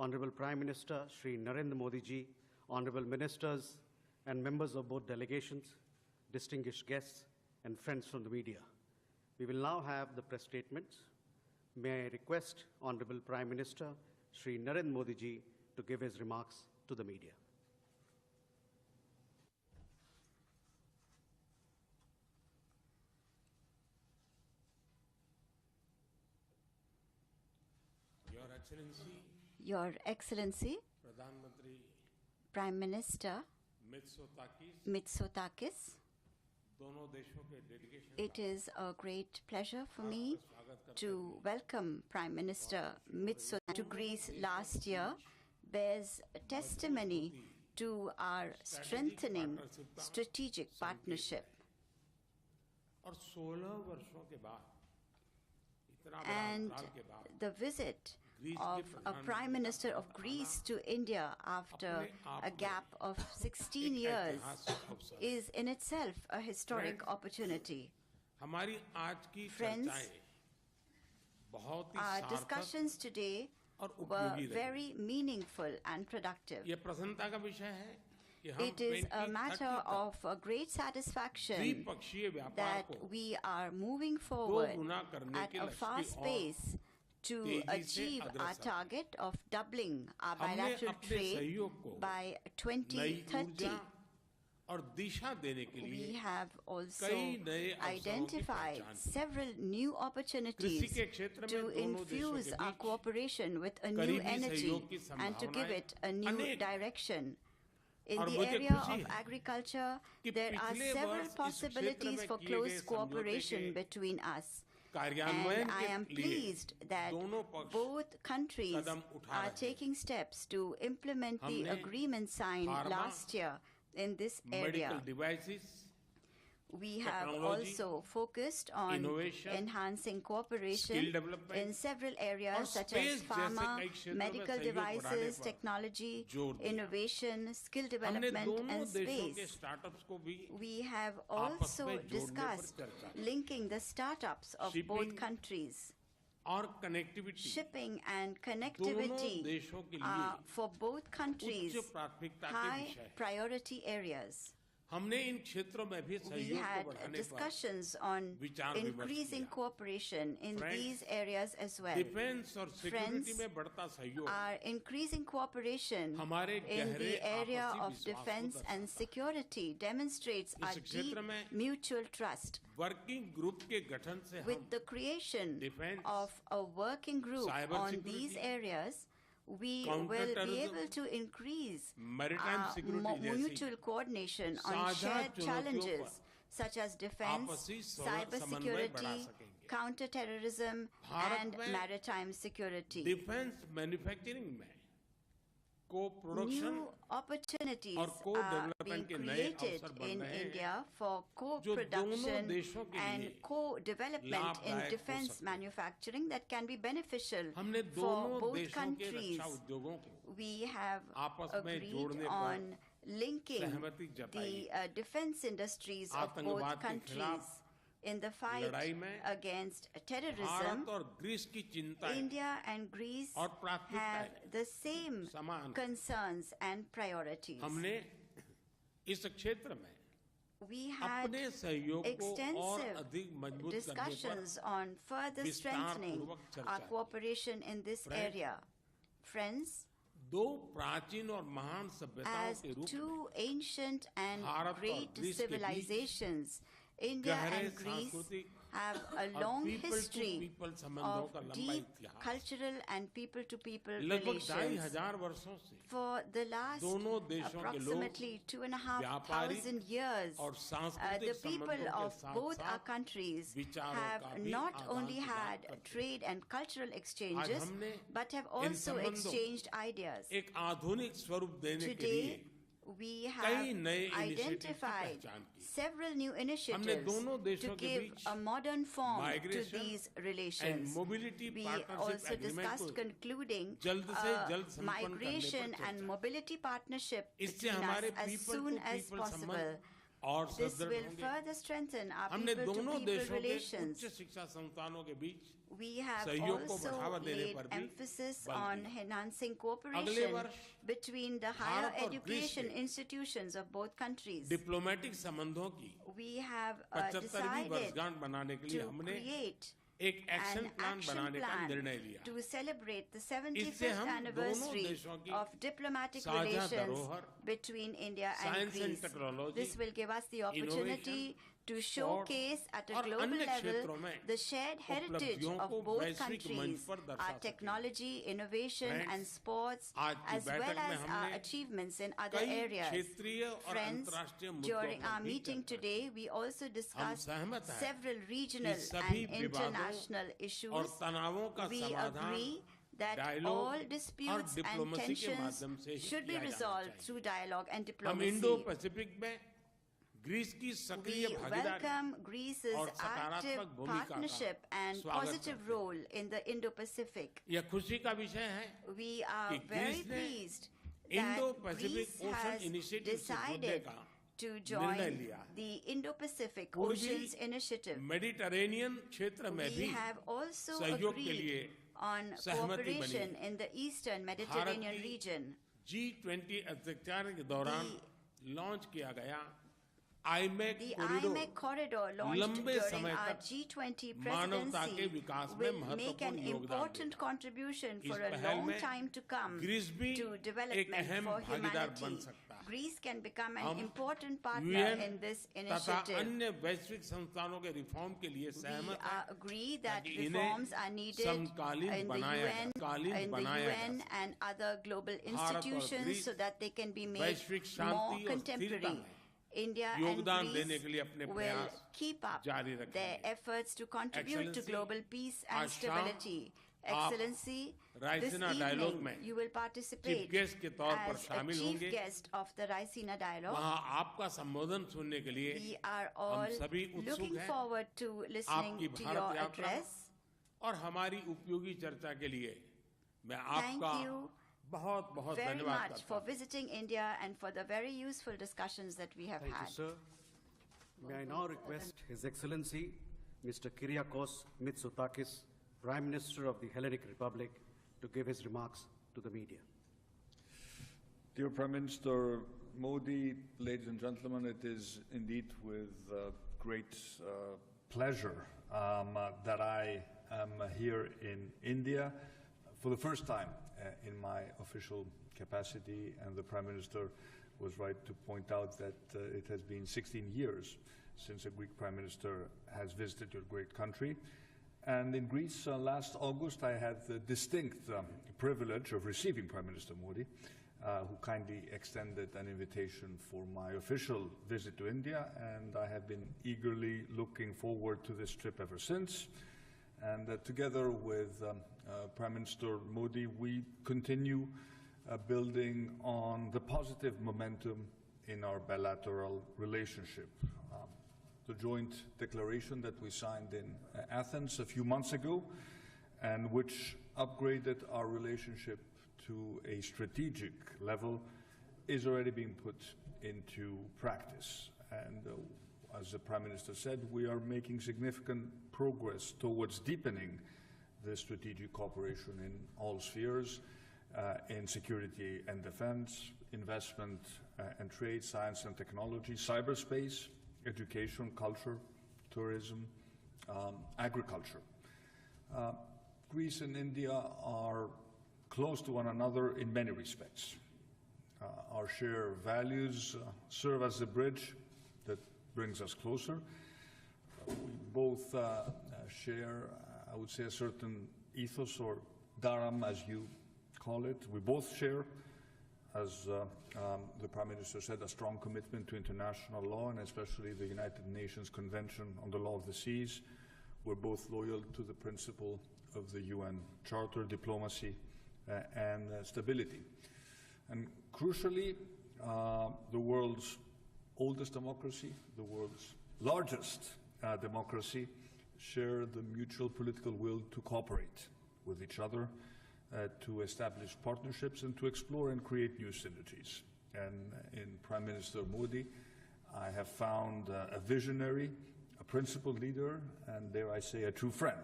Honorable Prime Minister Shri Narendra Modi ji, Honorable Ministers and members of both delegations, distinguished guests and friends from the media. We will now have the press statements. May I request Honorable Prime Minister Shri Narendra Modi ji to give his remarks to the media. Your Excellency, Prime Minister Mitsotakis, it is a great pleasure for me to welcome Prime Minister Mitsotakis to Greece last year, bears testimony to our strengthening strategic partnership. And the visit of a Prime Minister of Greece to India after a gap of 16 years is in itself a historic opportunity. Friends, our discussions today were very meaningful and productive. It is a matter of great satisfaction that we are moving forward at a fast pace to achieve our target of doubling our bilateral trade by 2030. We have also identified several new opportunities to infuse our cooperation with a new energy and to give it a new direction. In the area of agriculture, there are several possibilities for close cooperation between us. And I am pleased that both countries are taking steps to implement the agreement signed last year in this area. We have also focused on enhancing cooperation in several areas such as pharma, medical devices, technology, innovation, skill development, and space. We have also discussed linking the startups of both countries. Shipping and connectivity are for both countries high priority areas. We had discussions on increasing cooperation in these areas as well. Friends, our increasing cooperation in the area of defense and security demonstrates our deep mutual trust. With the creation of a working group on these areas, we will be able to increase mutual coordination on shared challenges such as defense, cybersecurity, counter-terrorism, and maritime security. New opportunities are being created in India for co-production and co-development in defense manufacturing that can be beneficial for both countries. We have agreed on linking the defense industries of both countries. In the fight against terrorism, India and Greece have the same concerns and priorities. We had extensive discussions on further strengthening our cooperation in this area. Friends, as two ancient and great civilizations, India and Greece have a long history of deep cultural and people-to-people relations. For the last approximately 2,500 years, the people of both our countries have not only had trade and cultural exchanges, but have also exchanged ideas. Today, we have identified several new initiatives to give a modern form to these relations. We also discussed concluding a migration and mobility partnership between us as soon as possible. और This सुदृढ़ will होंगे। further strengthen our हमने दोनों people-to-people देशों के relations. उच्च शिक्षा संस्थानों के बीच We have सहयोग को also बढ़ावा देने laid पर भी emphasis बल on दिया। enhancing अगले cooperation वर्ष between the higher भारत और ग्रीस education के institutions of both countries. Diplomatic संबंधों की We have 75वीं decided वर्षगांठ बनाने के लिए to हमने create एक एक्शन an प्लान action बनाने का plan निर्णय लिया। to celebrate the इससे 75th हम दोनों anniversary देशों की of diplomatic साझा relations धरोहर, between India and science and Greece. technology, This will give us the opportunity to sports showcase at a और global अन्य level क्षेत्रों में the shared heritage उपलब्धियों of को both वैश्विक मंच countries, पर दर्शा our सकें। technology, innovation Friends, and sports, आज की as well बैठक में as our हमने achievements in other कई areas. क्षेत्रीय और Friends, अंतर्राष्ट्रीय मुद्दों during पर our भी meeting चर्चा today, we also discussed सहमत हैं several regional कि सभी and विवादों international issues. और तनावों का We समाधान agree that डायलॉग all और disputes and डिप्लोमेसी के tensions माध्यम से ही should be किया जाना resolved चाहिए। through dialogue and हम diplomacy. इंडो पैसिफिक में ग्रीस की सक्रिय We भागीदारी welcome Greece's और active सकारात्मक भूमिका का partnership and स्वागत positive करते हैं। role in the Indo-Pacific. यह खुशी का विषय है We are कि very ग्रीस ने pleased that Indo-Pacific Greece ocean has initiative से जुड़ने decided का to निर्णय join लिया है। the Indo-Pacific पूर्वी Oceans Initiative. मेडिटरेनियन क्षेत्र में We भी have also सहयोग के agreed लिए on सहमति बनी cooperation है। in the Eastern Bharat Mediterranean की region. G20 अध्यक्षता के दौरान लॉन्च किया गया IMEC The corridor IMEC corridor launched लंबे during समय our तक G20 मानवता के presidency विकास में will make an महत्वपूर्ण योगदान important देगा। contribution इस for a पहल long में time to come ग्रीस भी to एक development अहम for भागीदार बन humanity. सकता है। Greece can become an हम important partner UN in this तथा initiative. अन्य वैश्विक संस्थानों के रिफॉर्म के लिए We सहमत हैं agree that ताकि इन्हें reforms are needed समकालीन in the बनाया UN, समकालीन in the बनाया जा UN सके। and other global भारत और institutions Greece so that they can be made वैश्विक more शांति और स्थिरता contemporary. में India and योगदान देने Greece के लिए अपने will प्रयास keep up जारी their रखेंगे। efforts to contribute to Excellency, global peace and आज शाम stability. Excellency, this Raisina dialogue evening में you will participate chief guest के तौर पर as a शामिल chief होंगे। guest of the Raisina Dialogue. वहाँ आपका संबोधन सुनने के लिए We are all सभी उत्सुक looking हैं। forward to listening आपकी to भारत your यात्रा address. और हमारी उपयोगी चर्चा के लिए मैं Thank आपका you बहुत बहुत very धन्यवाद much करता for हूँ। visiting India and for the very useful discussions that we have Thank had. you, sir. May I now request His Excellency, Mr. Kyriakos Mitsotakis, Prime Minister of the Hellenic Republic, to give his remarks to the media. Dear Prime Minister Modi, ladies and gentlemen, it is indeed with great pleasure that I am here in India for the first time in my official capacity, and the Prime Minister was right to point out that it has been 16 years since a Greek Prime Minister has visited your great country. And in Greece, last August, I had the distinct privilege of receiving Prime Minister Modi, who kindly extended an invitation for my official visit to India, and I have been eagerly looking forward to this trip ever since. And together with Prime Minister Modi, we continue building on the positive momentum in our bilateral relationship. The joint declaration that we signed in Athens a few months ago, and which upgraded our relationship to a strategic level, is already being put into practice. And as the Prime Minister said, we are making significant progress towards deepening the strategic cooperation in all spheres, in security and defense, investment and trade, science and technology, cyberspace, education, culture, tourism, agriculture. Greece and India are close to one another in many respects. Our shared values serve as a bridge that brings us closer. We both share, I would say, a certain ethos, or dharam, as you call it. We both share, as the Prime Minister said, a strong commitment to international law, and especially the United Nations Convention on the Law of the Seas. We're both loyal to the principle of the UN Charter, diplomacy, and stability. And crucially, the world's oldest democracy, the world's largest democracy, share the mutual political will to cooperate with each other, to establish partnerships and to explore and create new synergies. And in Prime Minister Modi, I have found a visionary, a principled leader, and dare I say, a true friend.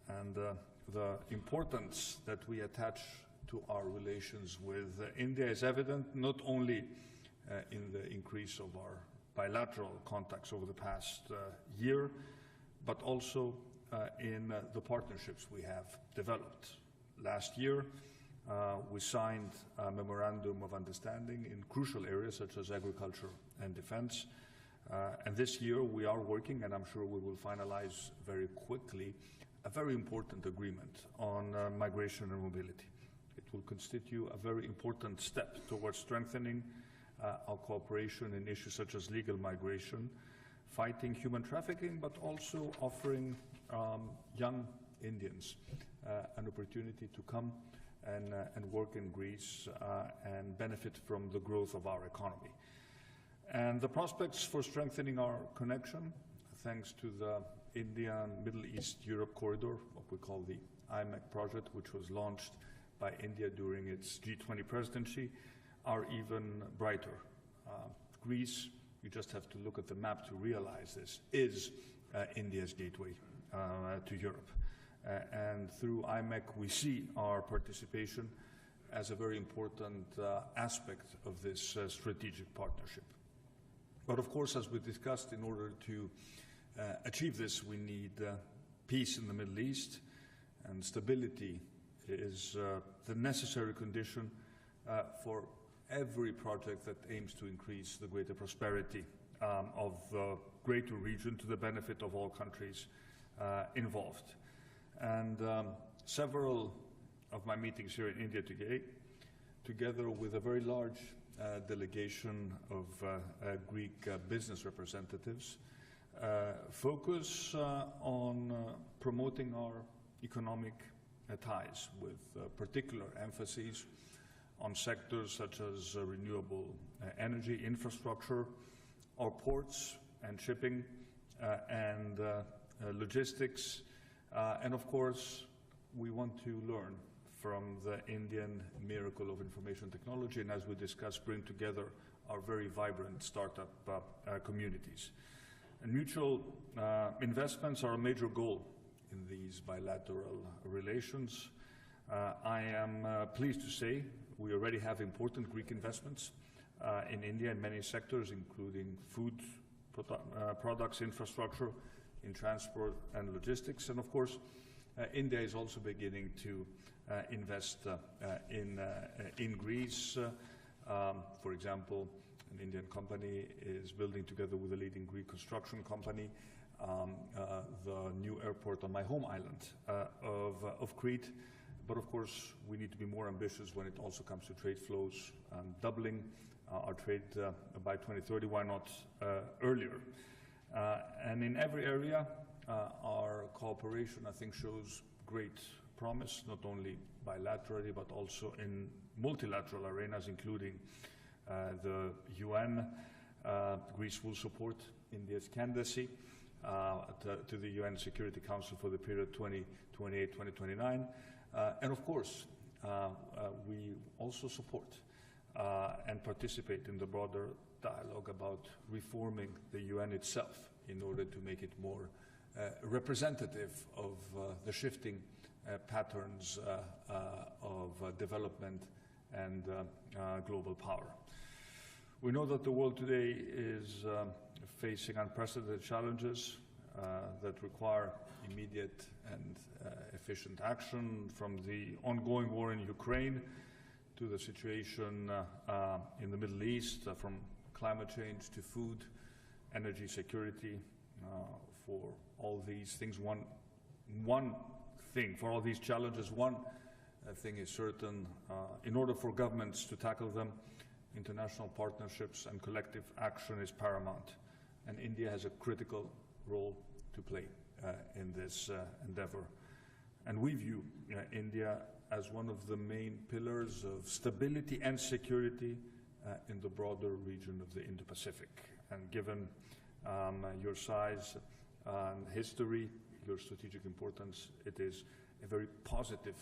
And the importance that we attach to our relations with India is evident not only in the increase of our bilateral contacts over the past year, but also in the partnerships we have developed. Last year, we signed a memorandum of understanding in crucial areas such as agriculture and defense. And this year we are working, and I'm sure we will finalize very quickly, a very important agreement on migration and mobility. It will constitute a very important step towards strengthening our cooperation in issues such as legal migration, fighting human trafficking, but also offering young Indians an opportunity to come and work in Greece and benefit from the growth of our economy. And the prospects for strengthening our connection, thanks to the India-Middle East-Europe corridor, what we call the IMEC project, which was launched by India during its G20 presidency, are even brighter. Greece, you just have to look at the map to realize this, is India's gateway to Europe. And through IMEC, we see our participation as a very important aspect of this strategic partnership. But of course, as we discussed, in order to achieve this, we need peace in the Middle East, and stability is the necessary condition for every project that aims to increase the greater prosperity of the greater region to the benefit of all countries involved. And several of my meetings here in India today, together with a very large delegation of Greek business representatives, focus on promoting our economic ties, with particular emphasis on sectors such as renewable energy, infrastructure, our ports and shipping, and logistics. And of course, we want to learn from the Indian miracle of information technology, and as we discussed, bring together our very vibrant startup communities. And mutual investments are a major goal in these bilateral relations. I am pleased to say we already have important Greek investments in India in many sectors, including food products, infrastructure, in transport and logistics. And of course, India is also beginning to invest in Greece. For example, an Indian company is building, together with a leading Greek construction company, the new airport on my home island of Crete. But of course, we need to be more ambitious when it also comes to trade flows, doubling our trade by 2030, why not earlier? And in every area, our cooperation, I think, shows great promise, not only bilaterally, but also in multilateral arenas, including the UN. Greece will support India's candidacy to the UN Security Council for the period 2028-2029. And of course, we also support and participate in the broader dialogue about reforming the UN itself in order to make it more representative of the shifting patterns of development and global power. We know that the world today is facing unprecedented challenges that require immediate and efficient action, from the ongoing war in Ukraine to the situation in the Middle East, from climate change to food, energy security. For all these things, for all these challenges, one thing is certain. In order for governments to tackle them, international partnerships and collective action is paramount. And India has a critical role to play in this endeavor. And we view India as one of the main pillars of stability and security in the broader region of the Indo-Pacific. And given your size and history, your strategic importance, it is a very positive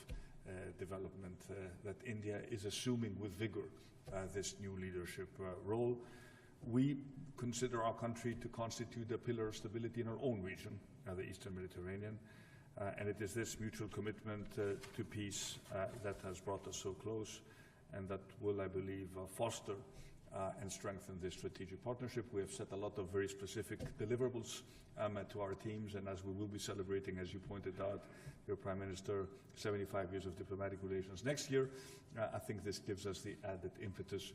development that India is assuming with vigor this new leadership role. We consider our country to constitute a pillar of stability in our own region, the Eastern Mediterranean, and it is this mutual commitment to peace that has brought us so close, and that will, I believe, foster and strengthen this strategic partnership. We have set a lot of very specific deliverables to our teams, and as we will be celebrating, as you pointed out, your Prime Minister, 75 years of diplomatic relations next year, I think this gives us the added impetus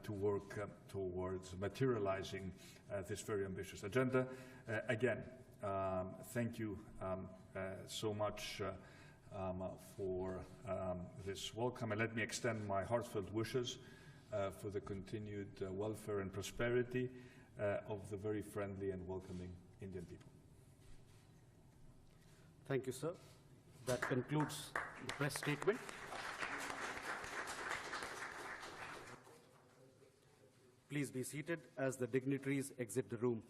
to work towards materializing this very ambitious agenda. Again, thank you so much for this welcome, and let me extend my heartfelt wishes for the continued welfare and prosperity of the very friendly and welcoming Indian people. Thank you, sir. That concludes the press statement. Please be seated as the dignitaries exit the room.